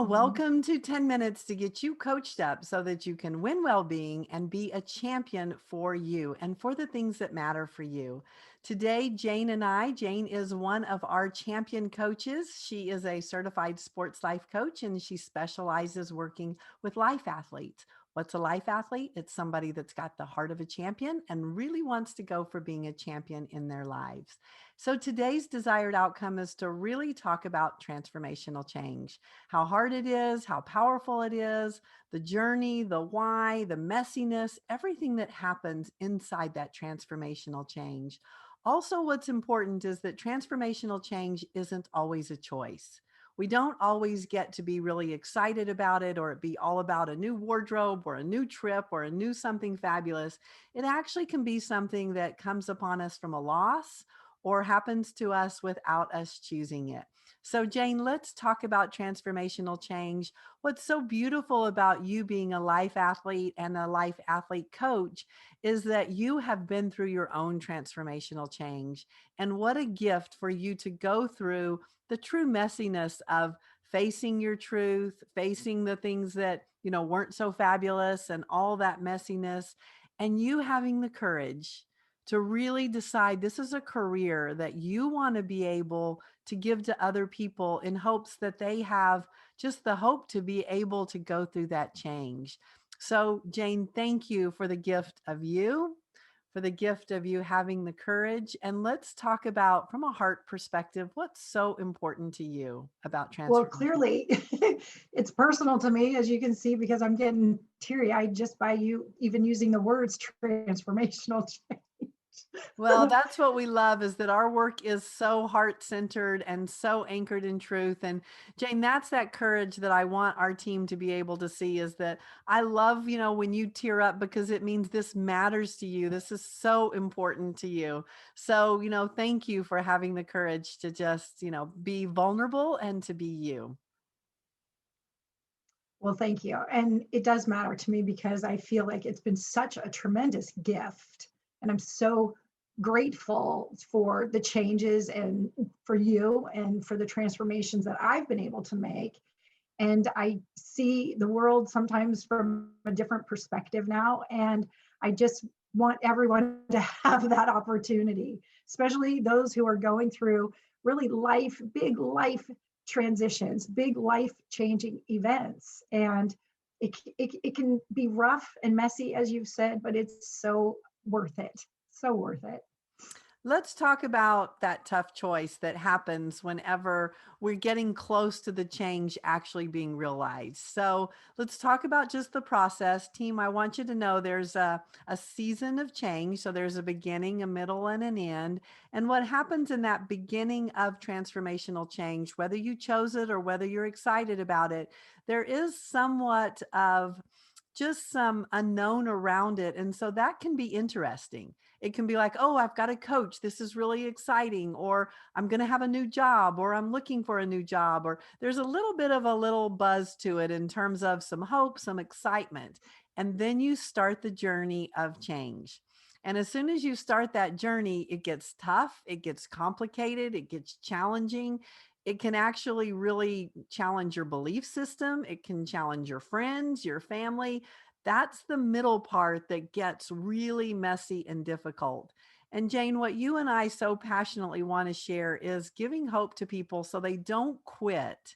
welcome to 10 minutes to get you coached up so that you can win well-being and be a champion for you and for the things that matter for you. Today, Jane is one of our champion coaches. She is a certified sports life coach and she specializes working with life athletes. What's a life athlete? It's somebody that's got the heart of a champion and really wants to go for being a champion in their lives. So today's desired outcome is to really talk about transformational change, how hard it is, how powerful it is, the journey, the why, the messiness, everything that happens inside that transformational change. Also, what's important is that transformational change isn't always a choice. We don't always get to be really excited about it or it be all about a new wardrobe or a new trip or a new something fabulous. It actually can be something that comes upon us from a loss or happens to us without us choosing it. So, Jane, let's talk about transformational change. What's so beautiful about you being a life athlete and a life athlete coach is that you have been through your own transformational change. And what a gift for you to go through the true messiness of facing your truth, facing the things that, weren't so fabulous and all that messiness, and you having the courage to really decide this is a career that you want to be able to give to other people in hopes that they have just the hope to be able to go through that change. So, Jane, thank you for the gift of you, for the gift of you having the courage. And let's talk about, from a heart perspective, what's so important to you about Well, transformation. clearly it's personal to me, as you can see, because I'm getting teary eyed just by you even using the words transformational change. Well, that's what we love is that our work is so heart-centered and so anchored in truth. And Jane, that's that courage that I want our team to be able to see is that I love, when you tear up because it means this matters to you. This is so important to you. So, thank you for having the courage to just, be vulnerable and to be you. Well, thank you. And it does matter to me because I feel like it's been such a tremendous gift. And I'm so grateful for the changes and for you and for the transformations that I've been able to make. And I see the world sometimes from a different perspective now. And I just want everyone to have that opportunity, especially those who are going through really big life transitions, big life changing events. And it can be rough and messy, as you've said, but it's so worth it. So worth it. Let's talk about that tough choice that happens whenever we're getting close to the change actually being realized. So let's talk about just the process. Team, I want you to know there's a season of change. So there's a beginning, a middle, and an end. And what happens in that beginning of transformational change, whether you chose it or whether you're excited about it, there is somewhat of just some unknown around it. And so that can be interesting. It can be like, oh, I've got a coach. This is really exciting. Or I'm going to have a new job, or I'm looking for a new job, or there's a little bit of a little buzz to it in terms of some hope, some excitement. And then you start the journey of change. And as soon as you start that journey, it gets tough, it gets complicated, it gets challenging. It can actually really challenge your belief system. It can challenge your friends, your family. That's the middle part that gets really messy and difficult. And Jane, what you and I so passionately want to share is giving hope to people so they don't quit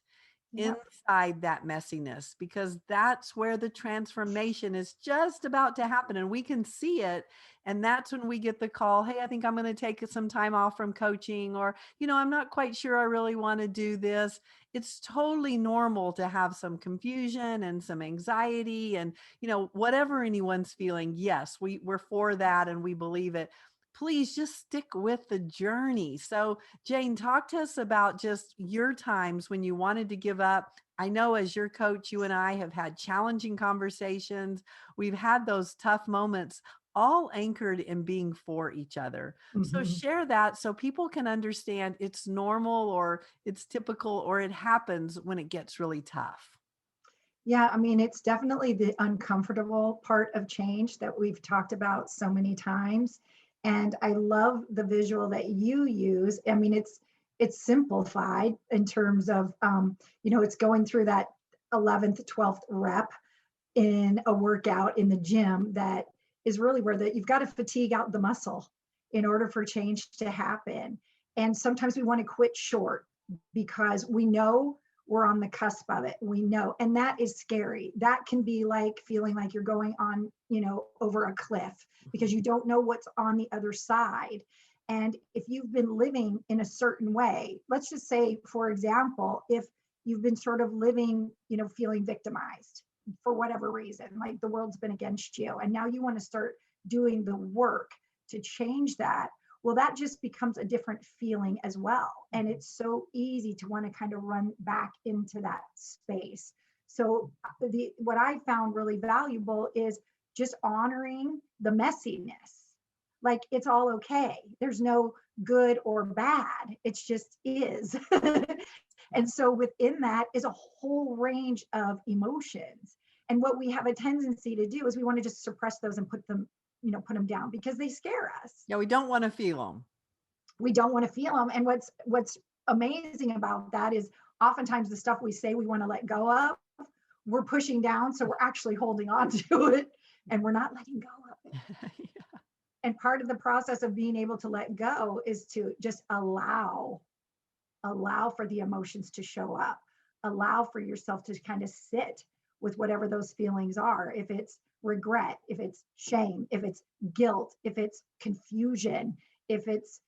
Yep. inside that messiness, because that's where the transformation is just about to happen and we can see it. And that's when we get the call, hey, I think I'm going to take some time off from coaching, or, I'm not quite sure I really want to do this. It's totally normal to have some confusion and some anxiety and, whatever anyone's feeling. Yes, we're for that and we believe it. Please just stick with the journey. So, Jane, talk to us about just your times when you wanted to give up. I know as your coach, you and I have had challenging conversations. We've had those tough moments, all anchored in being for each other. So Mhm. share that so people can understand it's normal or it's typical or it happens when it gets really tough. Yeah, I mean, it's definitely the uncomfortable part of change that we've talked about so many times. And I love the visual that you use. I mean, it's simplified in terms of it's going through that 11th, 12th rep in a workout in the gym that is really where you've got to fatigue out the muscle in order for change to happen. And sometimes we want to quit short because we know we're on the cusp of it. We know, and that is scary. That can be like feeling like you're going on, over a cliff because you don't know what's on the other side. And if you've been living in a certain way, let's just say, for example, if you've been sort of living, feeling victimized for whatever reason, like the world's been against you, and now you want to start doing the work to change that, well, that just becomes a different feeling as well. And it's so easy to want to kind of run back into that space. So what I found really valuable is just honoring the messiness. Like, it's all okay. There's no good or bad. It's just is. And so within that is a whole range of emotions. And what we have a tendency to do is we want to just suppress those and put them down because they scare us. Yeah, we don't want to feel them. We don't want to feel them. And what's amazing about that is oftentimes the stuff we say we want to let go of, we're pushing down. So we're actually holding on to it and we're not letting go of it. Yeah. And part of the process of being able to let go is to just allow for the emotions to show up, allow for yourself to kind of sit with whatever those feelings are. If it's regret, if it's shame, if it's guilt, if it's confusion, if it's,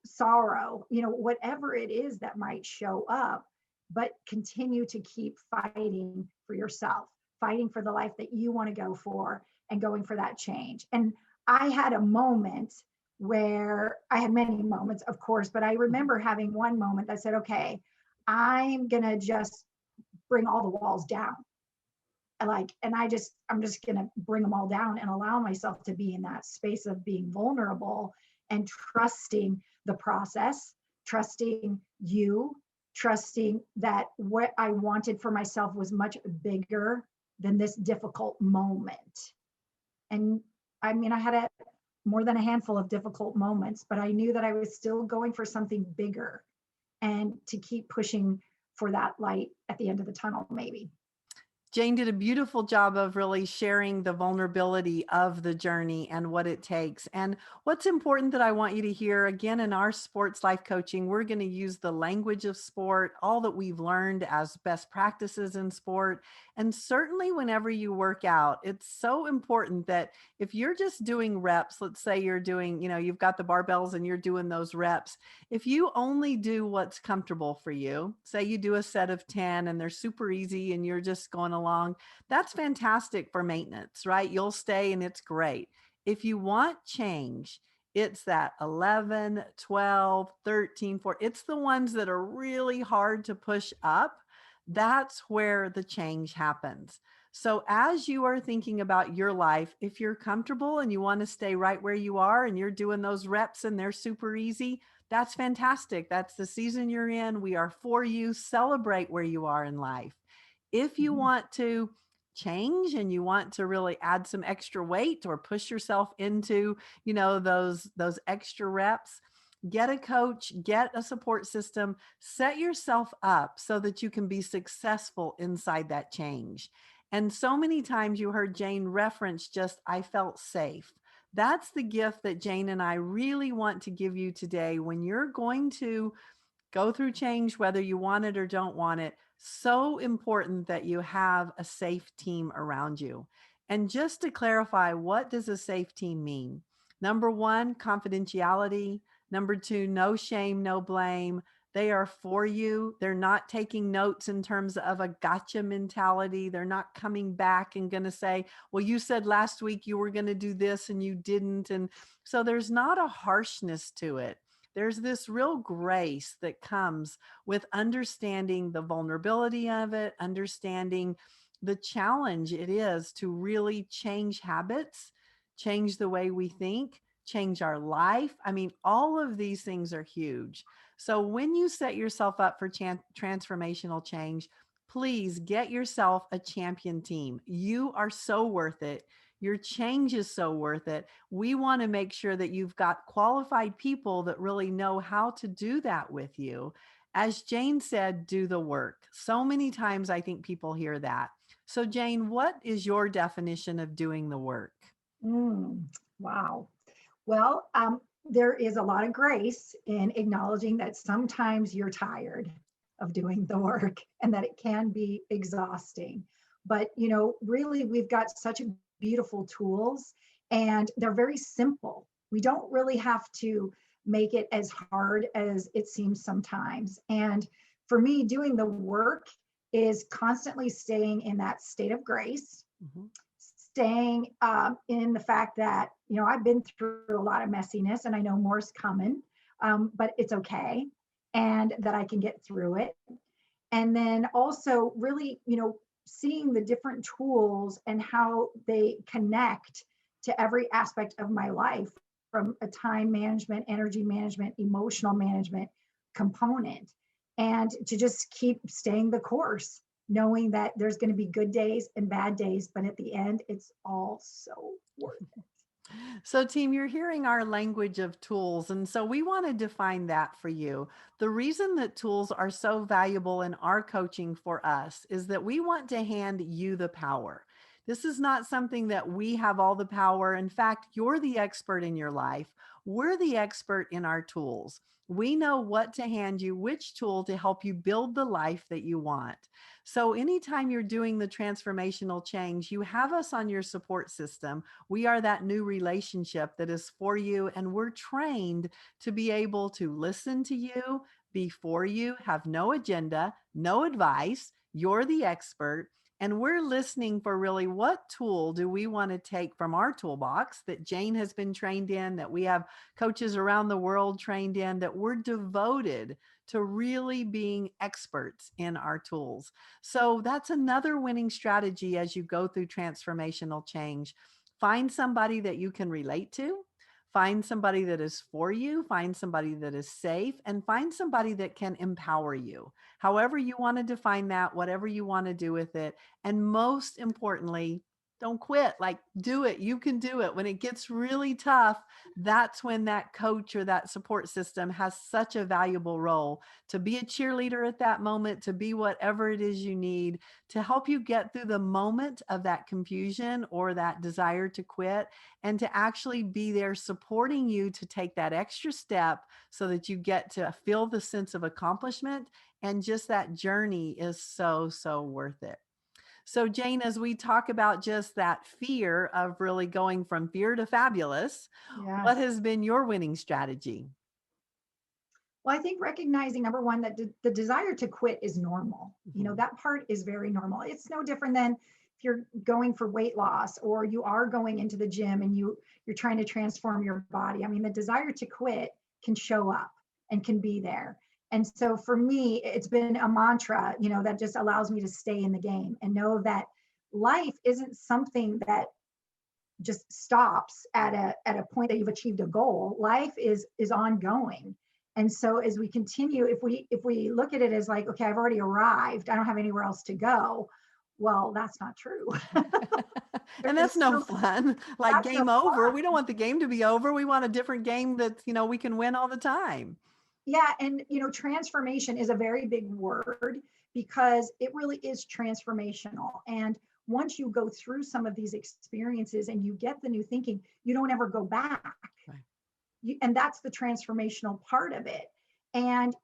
sorrow, whatever it is that might show up, but continue to keep fighting for yourself, fighting for the life that you want to go for and going for that change. And I had a moment where I had many moments, of course, but I remember having one moment that said, okay, I'm going to just bring all the walls down. I'm just going to bring them all down and allow myself to be in that space of being vulnerable and trusting the process, trusting you, trusting that what I wanted for myself was much bigger than this difficult moment. And I mean, I had more than a handful of difficult moments, but I knew that I was still going for something bigger and to keep pushing for that light at the end of the tunnel, maybe. Jane did a beautiful job of really sharing the vulnerability of the journey and what it takes. And what's important that I want you to hear, again, in our sports life coaching, we're going to use the language of sport, all that we've learned as best practices in sport. And certainly whenever you work out, it's so important that if you're just doing reps, let's say you're doing, you've got the barbells and you're doing those reps. If you only do what's comfortable for you, say you do a set of 10 and they're super easy and you're just going along, that's fantastic for maintenance, right? You'll stay and it's great. If you want change, it's that 11, 12, 13, 14. It's the ones that are really hard to push up. That's where the change happens. So as you are thinking about your life, if you're comfortable and you want to stay right where you are and you're doing those reps and they're super easy, that's fantastic. That's the season you're in. We are for you. Celebrate where you are in life. If you Mhm. want to change and you want to really add some extra weight or push yourself into, those extra reps, get a coach, get a support system, set yourself up so that you can be successful inside that change. And so many times you heard Jane reference just, I felt safe. That's the gift that Jane and I really want to give you today when you're going to go through change, whether you want it or don't want it. So important that you have a safe team around you. And just to clarify, what does a safe team mean? Number one, confidentiality. Number two, no shame, no blame. They are for you. They're not taking notes in terms of a gotcha mentality. They're not coming back and going to say, well, you said last week you were going to do this and you didn't. And so there's not a harshness to it. There's this real grace that comes with understanding the vulnerability of it, understanding the challenge it is to really change habits, change the way we think, change our life. I mean, all of these things are huge. So when you set yourself up for transformational change, please get yourself a champion team. You are so worth it. Your change is so worth it. We want to make sure that you've got qualified people that really know how to do that with you. As Jane said, do the work. So many times I think people hear that. So, Jane, what is your definition of doing the work? Mm, wow. Well, there is a lot of grace in acknowledging that sometimes you're tired of doing the work and that it can be exhausting. But, really, we've got such beautiful tools and they're very simple. We don't really have to make it as hard as it seems sometimes. And for me, doing the work is constantly staying in that state of grace, Mhm. staying in the fact that I've been through a lot of messiness and I know more's coming, but it's okay, and that I can get through it. And then also really seeing the different tools and how they connect to every aspect of my life, from a time management, energy management, emotional management component, and to just keep staying the course, knowing that there's going to be good days and bad days, but at the end, it's all so worth it. So, team, you're hearing our language of tools. And so we want to define that for you. The reason that tools are so valuable in our coaching for us is that we want to hand you the power. This is not something that we have all the power. In fact, you're the expert in your life. We're the expert in our tools. We know what to hand you, which tool to help you build the life that you want. So, anytime you're doing the transformational change, you have us on your support system. We are that new relationship that is for you, and we're trained to be able to listen to you, be for you, have no agenda, no advice. You're the expert. And we're listening for really what tool do we want to take from our toolbox that Jane has been trained in, that we have coaches around the world trained in, that we're devoted to really being experts in our tools. So that's another winning strategy as you go through transformational change. Find somebody that you can relate to, find somebody that is for you, find somebody that is safe, and find somebody that can empower you. However, you want to define that, whatever you want to do with it. And most importantly, don't quit. Like, do it. You can do it. When it gets really tough, that's when that coach or that support system has such a valuable role to be a cheerleader at that moment, to be whatever it is you need to help you get through the moment of that confusion or that desire to quit, and to actually be there supporting you to take that extra step so that you get to feel the sense of accomplishment. And just that journey is so, so worth it. So, Jane, as we talk about just that fear of really going from fear to fabulous, what Yes. has been your winning strategy? Well, I think recognizing, number one, that the desire to quit is normal. Mhm. That part is very normal. It's no different than if you're going for weight loss or you are going into the gym and you're trying to transform your body. I mean, the desire to quit can show up and can be there. And so for me, it's been a mantra, that just allows me to stay in the game and know that life isn't something that just stops at a point that you've achieved a goal. Life is ongoing. And so as we continue, if we look at it as like, okay, I've already arrived, I don't have anywhere else to go, well, that's not true. There And is that's no still, fun. Like, that's no game over. We don't fun. want the game to be over. We want a different game that, we can win all the time. Yeah, and transformation is a very big word because it really is transformational. And once you go through some of these experiences and you get the new thinking, you don't ever go back. Right. And that's the transformational part of it. And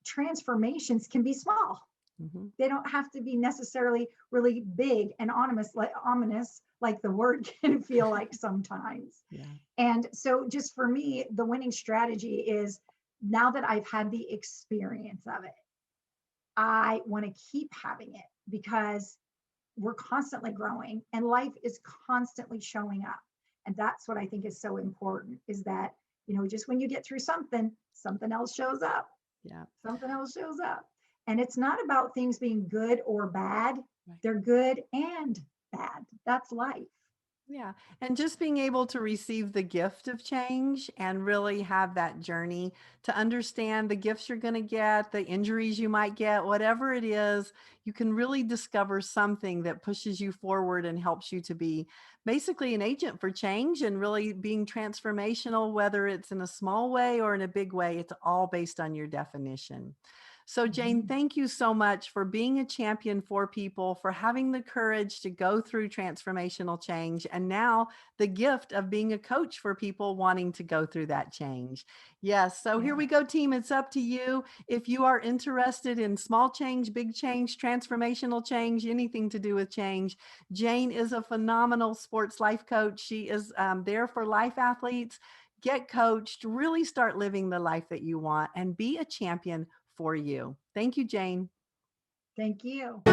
transformations can be small. Mhm. They don't have to be necessarily really big and ominous like the word can feel like sometimes. Yeah. And so just for me, the winning strategy is, now that I've had the experience of it, I want to keep having it, because we're constantly growing and life is constantly showing up. And that's what I think is so important, is that, just when you get through something, something else shows up, Yeah. something else shows up. And it's not about things being good or bad. Right. They're good and bad. That's life. Yeah. And just being able to receive the gift of change and really have that journey to understand the gifts you're going to get, the injuries you might get, whatever it is, you can really discover something that pushes you forward and helps you to be basically an agent for change and really being transformational, whether it's in a small way or in a big way. It's all based on your definition. So, Jane, Mhm. thank you so much for being a champion for people, for having the courage to go through transformational change, and now the gift of being a coach for people wanting to go through that change. Yes. So, here Yeah. we go, team. It's up to you. If you are interested in small change, big change, transformational change, anything to do with change, Jane is a phenomenal sports life coach. She is there for life athletes. Get coached, really start living the life that you want, and be a champion for you. Thank you, Jane. Thank you.